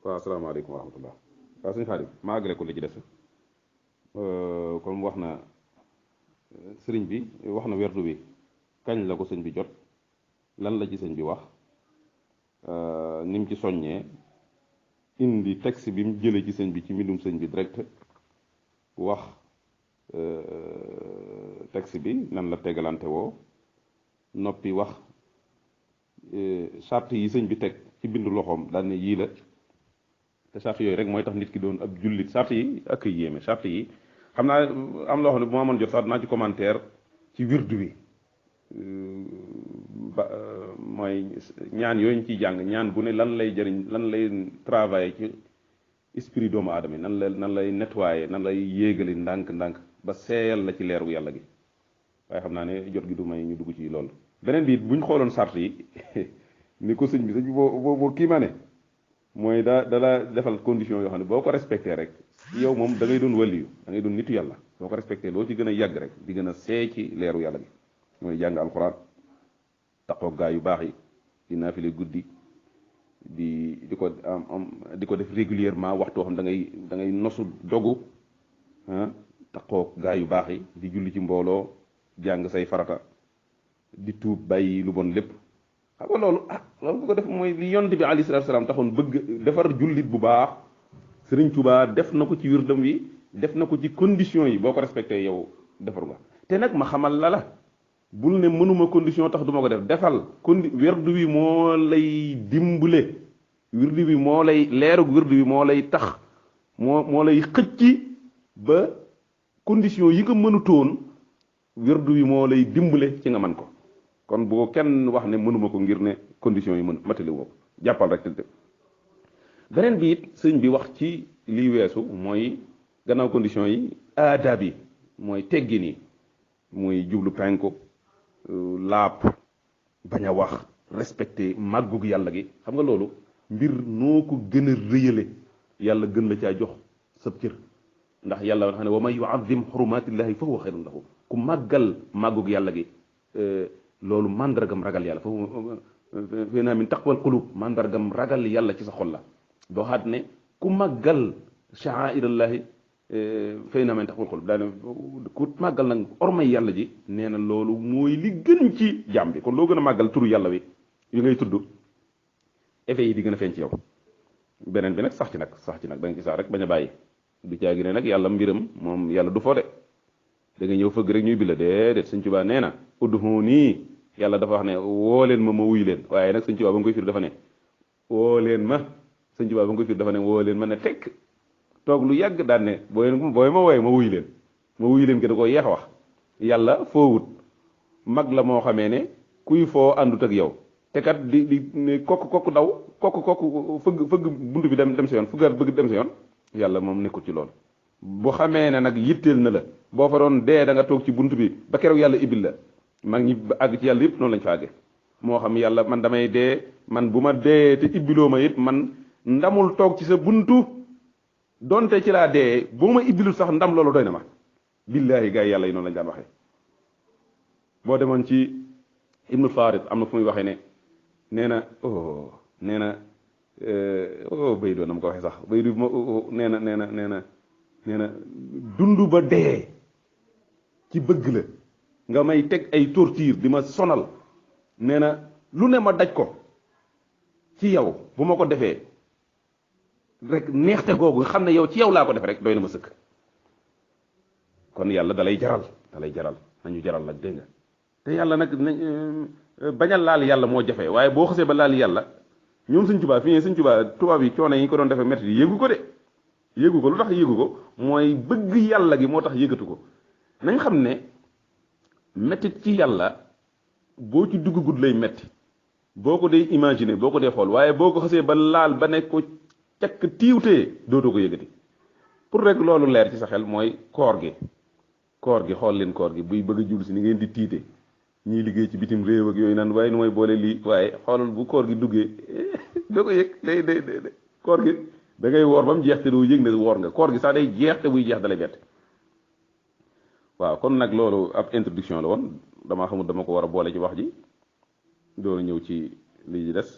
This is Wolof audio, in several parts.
waaw asalaamaaleykum wa rahmatullah. waaw sëñ Xaadim maa àggale ko li ci des comme wax na sëriñ bi wax na werdu bi kañ la ko sëñ bi jot lan la ci sëñ bi wax ni mu ci soññee indi texte bi mu jëlee ci sëñ bi ci mbindum sëñ bi direct wax texte bi nan la tegalante woo noppi wax charte yi sëñ bi teg ci bindu loxoom daal ne yii la te charte yooyu rek mooy tax nit ki doon ab jullit charte yi ak ay yéeme charte yi xam naa am loo xam ne bu ma mën jot sax dinaa ci commentaire ci wirdu bi ba mooy ñaan yooyu ñu ciy jàng ñaan gu ne lan lay jëriñ lan lay travailler ci esprit doomu aadama yi nan lay nettoyer nan lay yéegali ndànk-ndànk ba seeyal la ci leeru yàlla gi waaye xam naa ne jot gi du may ñu dugg ci loolu. beneen bi bu ñu xooloon charte yi ni ko sëñ bi boo kii ma ne mooy da defal condition yoo xam ne boo ko respecté rek yow moom da ngay doon waliyu da ngay doon nitu yàlla boo ko respecté loo ci gën a yàgg rek di gën a seey ci leeru yàlla gi mooy jàng alxuraan taqoo gaa yu baax yi di naafile guddi di ko def régulièrement waxtoo xam da ngay nosu dogu taqoo gaa yu baax yi di julli ci mbooloo jàng say farata di tuub bàyyi lu bon lépp xam nga loolu bu ko def mooy li yonent bi alayhi salaatu salaam taxoon bëgg defar jullit bu baax Sëriñ Tuubaa def na ko ci wirdam wi def na ko ci condition yi boo ko respecté yow defar nga te nag ma xamal la bul ne mënuma condition tax du ma ko def defal wirdu wi moo lay dimbale wirdu wi moo lay leerug wirdu wi moo lay tax moo lay xëcc ba condition yi nga mënutoon wirdu wi moo lay dimbale ci nga man ko kon boo kenn wax ne mënuma ko ngir ne condition yi mën matali woo ko jàppal rek te beneen bi it sëñ bi wax ci lii weesu mooy gannaaw condition yi aadab yi mooy teggin yi muy jublu penku laap bañ a wax respecté màggug yàlla gi xam nga loolu mbir noo ko gën a rëyale yàlla gën la caa jox sab cër ndax yàlla wax ne wa man yuazim xurumatillahi fa huwa xayrun lahu ku màggal màggug yàlla gi loolu mandargam ragal yàlla foofu fii naa min taqwal qulub mandargam ragal yàlla ci sa xol la doo xaat ne ku màggal sha'airallahi fii naa min taqwal qulub daane ku màggal nag ormay yàlla ji nee na loolu mooy li gën ci jaam bi kon loo gën a màggal turu yàlla wi yi ngay tudd effet yi di gën a feeñ ci yow beneen bi nag sax ci nag da nga ci sax rek bañ a bàyyi du caagi ne nag yàlla mbiram moom yàlla du foo de da nga ñëw fëgg rek ñuy bi la déedéet Sëñ Tuubaa nee na ud'uuni yàlla dafa wax ne woo leen ma wuyu leen waaye nag Sëñ Tuubaa ba nga koy firi dafa ne woo leen ma Sëñ Tuubaa ba nga koy firi dafa ne woo leen ma ne tekk toog lu yàgg daan ne booy ma wooye ma wuyu leen ki da ko yeex a wax yàlla foowut mag la moo xamee ne kuy foo àndut ak yow te kat di ne kokk daw kokk fëgg buntu bi dem si yoon fëggaat bëgg dem si yoon yàlla moom nekkul ci loolu bu xamee ne nag yitteel na la boo fa doon dee da nga toog ci bunt bi ba keroog yàlla ibil la mag ñi àgg ci yàlla yëpp noonu lañ fa àgge moo xam yàlla man damay dee man bu ma dee te ibbiloo ma it man ndamul toog ci sa buntu donte ci laa dee boo ma ibbilul sax ndam loolu doy na ma billaahi gars yi yàlla yi noonu lañ daan waxee boo demoon ci ibnu farid am na fu muy waxee ne nee na bay doon na ma ko waxee sax bay du nee na dund ba dee ci bëgg la nga may teg ay torture di ma sonal nee na lu ne ma daj ko ci yow bu ma ko defee rek neexte googu nga xam ne yow ci yow laa ko def rek doy na ma sëkk kon yàlla dalay jaral nañu jaral nag dégg nga te yàlla nag bañ a laal yàlla moo jafe waaye boo xasee ba laal yàlla ñoom Sëñ Tuubaa fi ne Sëñ Tuubaa tubaab yi coono yi ko doon defee métti yi yéegu ko de yéegu ko lu tax yéegu ko mooy bëgg yàlla gi moo tax yëgatu ko nañ xam ne mettit ci yàlla boo ci duggagut lay metti boo ko dee imaginer boo ko dee xool waaye boo ko xasee ba laal ba nekk ko cakk tiiwtee dootoo ko yëgati pour rek loolu leer ci sa xel mooy koor gi xool leen koor gi buy bëgg a jul si ni ngeen di tiite ñiy liggéey ci bitim réew ak yooyu naan waaye nu mooy boole lii waaye xoolal bu koor gi duggee doo ko yëg day koor gi da ngay woor ba mu jeex te doo yëg ne woor nga koor gi sax day jeex te buy jeex dalay bett waaw kon nag loolu ab introduction la woon damaa xamul dama ko war a boole ci wax ji doolu ñëw ci lii ji des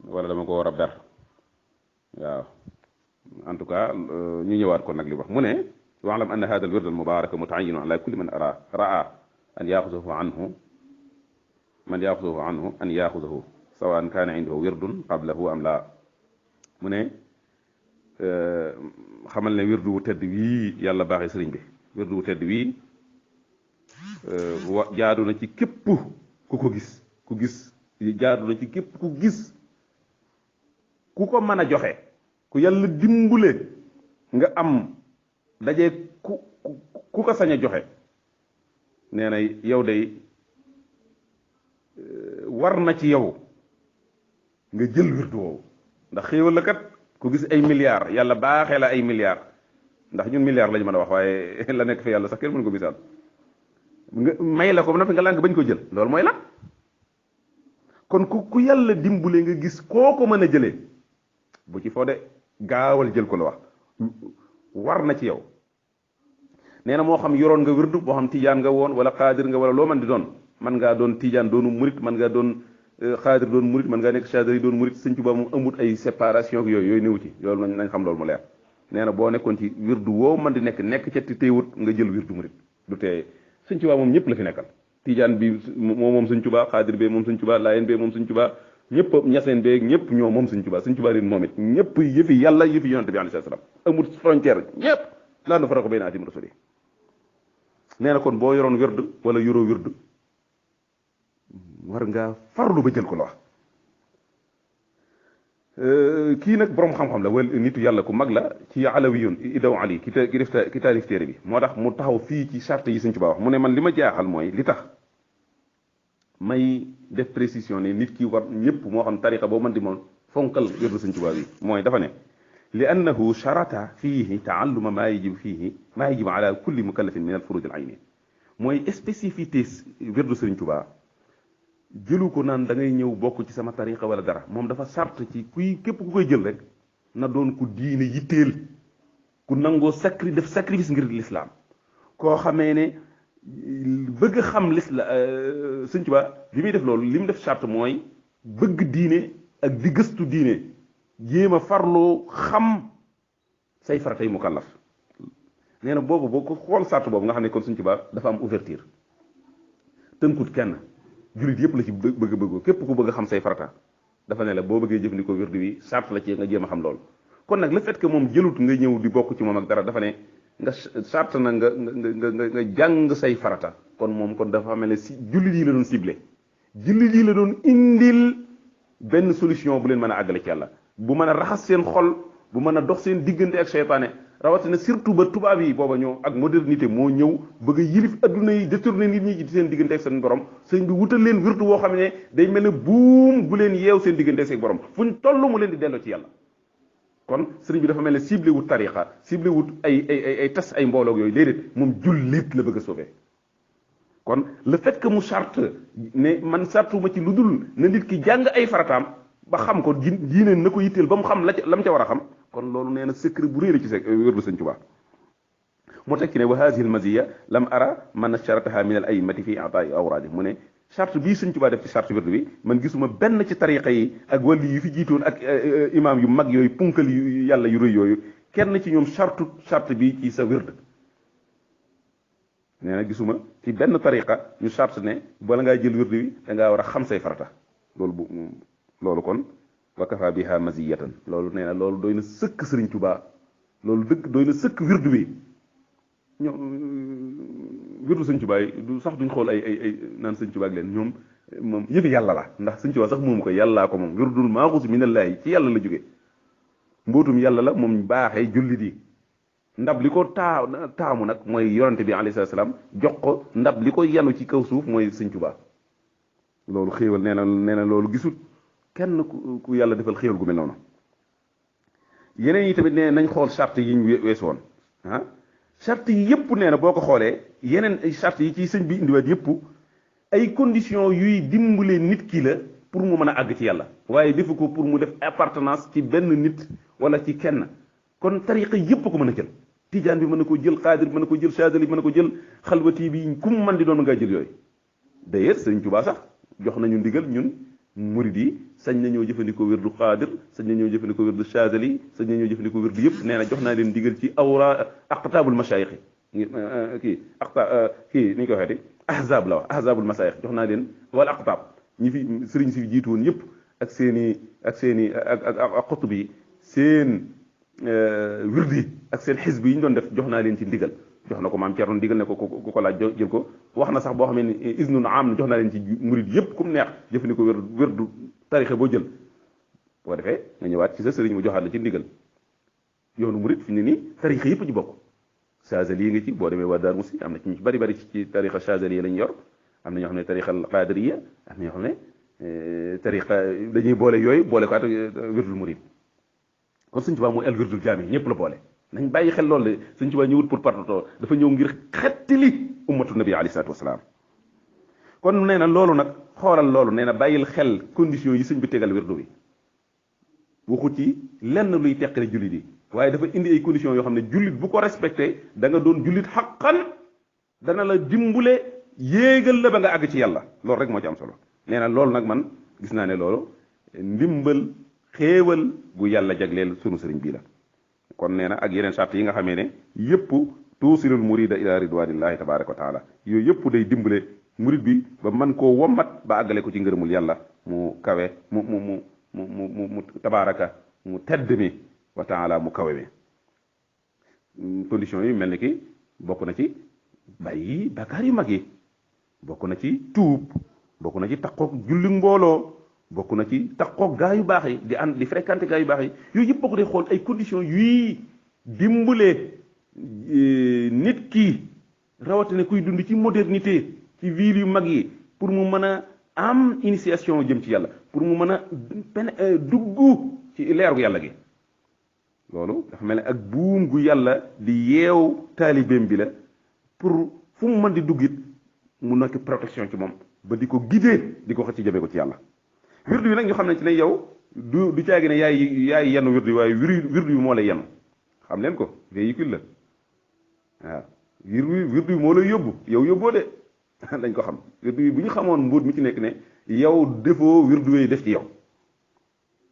wala dama ko war a ber waaw en tout cas ñu ñëwaat kon nag li wax mu ne waalam anna hada alwird almubaraka mutaayinu ala kulli man raa an yaxudahu anhu man yaxudahu anhu an yaxudahu sawaan kaana indahu wirdun qablahu am la mu ne xamal ne wirdu wu tedd wii yàlla baaxee sëriñ bi wirdu wu tedd wii jaadu na ci képp ku ko gis jaadu na ci képp ku gis ku ko mën a joxe ku yàlla dimbule nga am daje ku ko sañ a joxe nee na yow day war na ci yow nga jël wirdu woowu ndax xéewal la kat ku gis ay milliards yàlla baaxee la ay milliards ndax ñun milliards lañu mën a wax waaye la nekk fi yàlla sax kenn mën ko misaal nga may la ko ba noppi nga lànk bañ ko jël loolu mooy la kon ku yàlla dimbule nga gis koo ko mën a jëlee bu ci foo de gaawal jël ko la wax war na ci yow nee na moo xam yoroon nga wirdu moo xam tijaan nga woon wala xaadir nga wala loo man di doon man ngaa doon tijaan doonu murit man ngaa doon xaadir doon murit man ngaa nekk chadri doon murit Sëñ Tuubaa moom amut ay séparation ak yooyu néew ci loolu nañ xam loolu mu leer nee na boo nekkoon ci wirdu woo man di nekk ca ti téewut nga jël wirdu murit du tee Sëñ Tuubaa moom ñëpp la fi nekkal tijaan bi moom Sëñ Tuubaa xaadir bee moom Sëñ Tuubaa laayeen bee moom Sëñ Tuubaa ñëpp ñaseen bee ñëpp ñoo moom Sëñ Tuubaa Sëñ Tuubaa leen moom it ñëpp yëfi yàlla yëfi yonante bi alayhi salaam amut frontière ñëpp laa nufarriqu bayna ahadin min rusuli nee na kon boo yoroon wird wala yoroo wird war nga farlu ba jël ko la wax kii nag borom xam-xam la wala nitu yàlla ku mag la ci alawiyun idaw ali ki taalif téere bi moo tax mu taxaw fii ci charte yi Sëñ Tuubaa wax mu ne man li ma jaaxal mooy li tax may def précision ne nit ki war ñëpp moo xam tariqa boo mën di moom fonkal wirdu Sëñ Tuubaa bi mooy dafa ne li annahu charata fiihi taalluma maa yajibu ala kulli mukallafin min al furuj al ayni mooy spécificité wirdu Sëñ Tuubaa jëlu ko naan da ngay ñëw bokk ci sama tariqa wala dara moom dafa sart ci képp ku koy jël rek na doon ku diine yitteel ku nangoo def sacrifice ngir l'islam koo xamee ne bëgg xam Sëñ Tuubaa li muy def loolu li mu def sart mooy bëgg diine ak di gëstu diine jéem a farloo xam say faratay mukallaf nee na boobu boo ko xool sart boobu nga xam ne kon Sëñ Tuubaa dafa am ouverture tënkut kenn jullit yëpp la ci bëgg képp ku bëgg a xam say farata dafa ne la boo bëggee jëfandikoo wirdu wi sart la ci nga jéem a xam loolu kon nag le fait que moom jëlut nga ñëw di bokk ci moom ak dara dafa ne nga sart na nga jàng say farata kon moom kon dafa mel ne si jullit yi la doon ciblé jullit yi la doon indil benn solution bu leen mën a àggale ci yàlla bu mën a raxas seen xol bu mën a dox seen diggante ak seytaane rawatina surtout ba tubaab yi booba ñëw ak modernité moo ñëw bëgg a yilif adduna yi détourné nit ñi ci seen diggante ak seen borom sëñ bi wutal leen wirdu woo xam ne day mel ne buum bu leen yeew seen diggante ak seen borom fu ñu toll mu leen di delloo ci yàlla kon sëriñ bi dafa mel ne ciblé wut tariqa ciblé wut ay tas ay mbooloog yooyu déedéet moom jullit la bëgg a sauver kon le fait que mu charte ne man sartuma ci lu dul na nit ki jàng ay farataam ba xam ko diine na ko yitteel ba mu xam la mu ca war a xam kon loolu nee na secret bu réer ci wérdu Sëñ Tuubaa mu tekki ne wa haadihi almaziya lam ara man charataha min al a'immati fi i'taa'i awraadi mu ne charte bii Sëñ Tuubaa def ci charte wérdu bi man gisuma benn ci tariqa yi ak wàlli yu fi jiitoon ak imam yu mag yooyu punkal yu yàlla yu rëy yooyu kenn ci ñoom charte bi ci sa wérd nee na gisuma ci benn tariqa ñu charte ne bala ngaa jël wérdu bi da ngaa war a xam say farata loolu kon wa kafa biha maziyatan loolu nee na loolu doy na sëkk Sëriñ Tuubaa loolu dëgg doy na sëkk wirdu bi ñoom wirdu Sëñ Tuubaa yi du sax duñ xool ay naan Sëñ Tuubaa ak leen ñoom moom yëfi yàlla la ndax Sëñ Tuubaa sax moomu ko yàllaa ko moom wirdul maaxus minallaahi ci yàlla la jóge mbootum yàlla la moom baaxee jullit yi ndab li ko taamu nag mooy yonante bi alayhi salaam jox ko ndab li ko yanu ci kaw suuf mooy Sëñ Tuubaa loolu xéewal nee na loolu gisul kenn ku yàlla defal xéewal gu mel noonu yeneen yi tamit nee nañ xool charte yi ñu weesu woon charte yi yëpp nee na boo ko xoolee yeneen ay charte yi ci sëñ bi indiwaat yëpp ay conditions yuy dimbale nit ki la pour mu mën a àgg ci yàlla waaye defu ko pour mu def appartenance ci benn nit wala ci kenn kon tariqa yëpp ko mën a jël tijaan bi mën na ko jël xaadir bi mën na ko jël chadali bi mën na ko jël xalwati bi ku mu mën di doon ngaa jël yooyu d'ailleurs Sëriñ Tuubaa sax jox nañu ndigal ñun murid yi sañ nañoo jëfandikoo wirdu xaadir sañ nañoo jëfandikoo wirdu chazali sañ nañoo jëfandikoo wirdu yëpp nee na jox naa leen digal ci awra aqtaabul masaayix yi kii ni ñu ko waxeeti ahzab la wax ahzabul masaayix jox naa leen wala aqtaab ñi fi sëriñ si jiitu woon yëpp ak seen i ak xutub yi seen wirdu yi ak seen xisb yi ñu doon def jox naa leen ci ndigal jox na ko maam Cerno ndigal ne ko ku ko laaj jël ko wax na sax boo xam ne isnun am na jox naa leen ci murid yëpp ku mu neex jëfandikoo wérdu tarixa boo jël boo defee nga ñëwaat ci sa sëriñ mu joxaat la ci ndigal yoonu murid fi ne nii tarixa yëpp ci bokk chazali yi nga ci boo demee waa Daar Musi am na ci ñu bari bari ci tarixa chazali lañ yor am na ñoo xam ne tarixa qadiriya am na ñoo xam ne tarixa dañuy boole yooyu boole ko at wirdul murid kon Sëñ Tuubaa mooy al wirdul jaami ñëpp la boole nañ bàyyi xel loolu de Sëñ Tuubaa ñëwut pour partatoo dafa ñëw ngir xettali ummatu nabi alayhi salaatu wasalaam kon nee na loolu nag xoolal loolu nee na bàyyil xel conditions yi sëñ bi tegal wirdu bi waxu ci lenn luy teqale jullit yi waaye dafa indi ay conditions yoo xam ne jullit bu ko respecté da nga doon jullit xaqan dana la dimbule yéegal la ba nga àgg ci yàlla loolu rek moo ci am solo nee na loolu nag man gis naa ne loolu ndimbal xéewal bu yàlla jagleel sunu sëriñ bii la kon nee na ak yeneen sart yi nga xamee ne yëpp tuusilul murida ila ridwanillahi tabaraka wa taala yooyu yëpp day dimbale murid bi ba man koo wommat ba àggale ko ci ngërëmul yàlla mu kawe mu tabaraka mu tedd mi wa taala mu kawe mi condition yi mel ni ki bokk na ci bàyyi bakkaar yu mag yi bokk na ci tuub bokk na ci taqoog julli mbooloo bokk na ci taqoog gaa yu baax yi di ànd di fréquenté gaa yu baax yi yooyu yëpp bokk de xool ay conditions yuy dimbale nit ki rawatina kuy dund ci modernité ci ville yu mag yi pour mu mën a am initiation jëm ci yàlla pour mu mën a dugg ci leeru yàlla gi loolu dafa mel ne ak buum gu yàlla di yeew taalibeem bi la pour fu mu mën di dugg it mu nekk protection ci moom ba di ko guider di ko xëcc ci jëmee ko ci yàlla wirdu yi nag ñu xam ne ci ne yow du caagi ne yaay yenn wirdu yi waaye wirdu yi moo lay yenn xam leen ko véhicule la waaw wirdu yi moo lay yóbbu yow yóbboo de dañ ko xam wirdu yi bu ñu xamoon mbóot mi ci nekk ne yow defoo wirdu yooyu def ci yow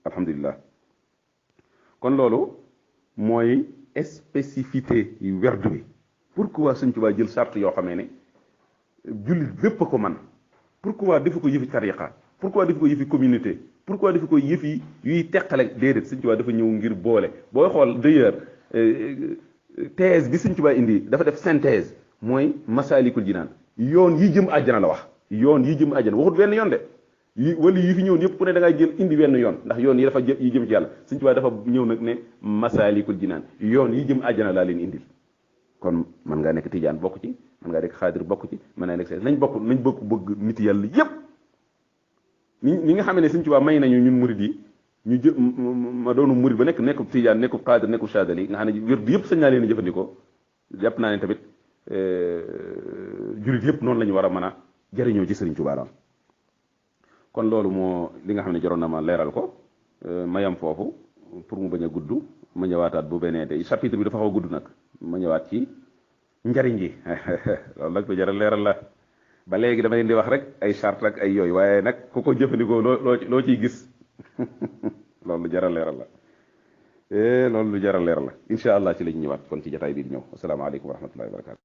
alhamdulilah kon loolu mooy spécificité yu wirdu bi pourquoi Sëñ Tuubaa jël sart yoo xamee ne jullit bépp a ko man pourquoi defu ko yëfi tariqa pourquoi defu ko yëfi communauté pourquoi defu ko yëfi yuy teqale déedéet Sëñ Tuubaa dafa ñëw ngir boole booy xool d'ailleurs thèse bi Sëñ Tuubaa indi dafa def synthèse mooy masaalikul jinaan yoon yi jëm àjjana la wax yoon yi jëm àjjana waxut benn yoon de yi wala yi fi ñëwoon yëpp ku ne da ngay jël indi wenn yoon ndax yoon yi dafa yi jëm ci yàlla Sëñ Tuubaa dafa ñëw nag ne masaalikul jinaan yoon yi jëm àjjana laa leen indil kon mën ngaa nekk tijaan bokk ci mën ngaa nekk xaadir bokk ci mën naa nekk see nañ bokk bëgg nit yàlla yépp ñi nga xam ne Sëñ Tuubaa may nañu ñun murid yi ñu jë ma doonu murid ba nekk tijaan nekk xaadir nekk chadali nga xam ne wér yëpp sañ naa leen jëfandikoo jàpp naa ne tamit jurit yëpp noonu la ñu war a mën a jëriñoo ci Sëriñ Tuubaa kon loolu moo li nga xam ne jaroon na ma leeral ko mayam foofu pour mu bañ a gudd ma ñëwaataat bu benee de chapitre bi dafa xaw a gudd nag ma ñëwaat ci njariñ ji loolu nag lu jaral leeral la ba léegi dama leen di wax rek ay charte ak ay yooyu waaye nag ku ko jëfandikoo loo ciy gis loolu lu jaral leeral la loolu lu jaral leeral la incha allah ci lañ ñëwaat kon ci jataay bi di ñëw asalaamaaleykum wa rahmatullahi wa barakatu